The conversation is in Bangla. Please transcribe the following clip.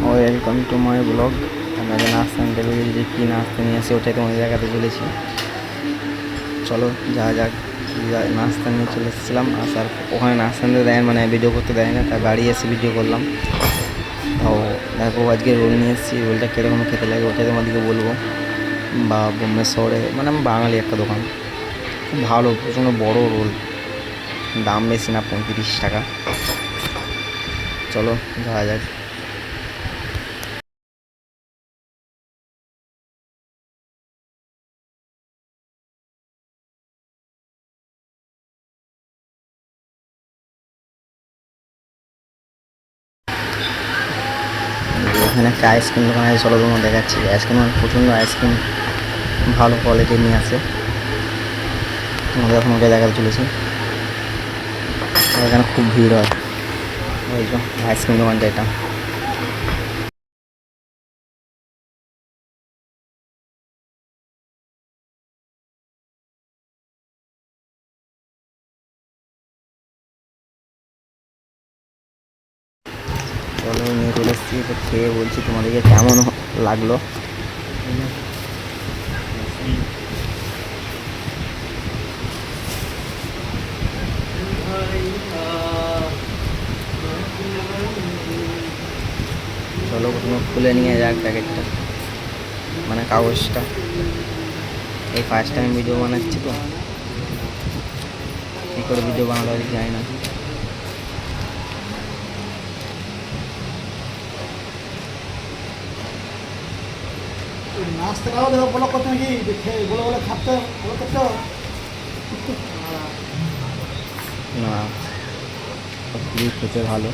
Welcome to my blog. আমি আগে নাস্তা আনতে বেরিয়েছি, যে কী নাস্তা নিয়ে আসি ওটাই তোমাদের দেখাতে চলেছি। চলো যা যাক, নাস্তা নিয়ে চলে এসেছিলাম। আসার ওখানে নাস্তা নিতে দেয় মানে ভিডিও করতে দেয় না, তাই বাড়ি এসে ভিডিও করলাম। তাও দেখো আজকে রোল নিয়ে এসেছি, রোলটা কীরকম খেতে লাগে ওটাই তোমাদেরকে বলবো। বা বোম্বে শহরে মানে আমি বাঙালি একটা দোকান, খুব ভালো, প্রচণ্ড বড় রোল, দাম বেশি না, 35 টাকা। চলো যাওয়া যাক। এখানে একটা আইসক্রিম দোকান আছে, চলো তোমার দেখাচ্ছি। আইসক্রিম প্রচণ্ড আইসক্রিম ভালো কোয়ালিটির নিয়ে আসে, তোমাদের এখন ওটাই দেখাতে চলেছি। এখানে খুব ভিড় হয়, ওই তো আইসক্রিম দোকানটা এটা। চলো নিয়ে চলে এসেছি, তো খেয়ে বলছি তোমাদেরকে কেমন লাগলো। চলো প্রথমে খুলে নিয়ে যাক প্যাকেটটা, মানে কাগজটা। এই ফার্স্ট টাইম ভিডিও বানাচ্ছি, তো কী করে ভিডিও বানাতে হয় জানি না। নাস্তা খাওয়া দেখো ব্লক করতে নাকি বলে বলে খাচ্ছে বলে করতে না, খুবই খেতে ভালো।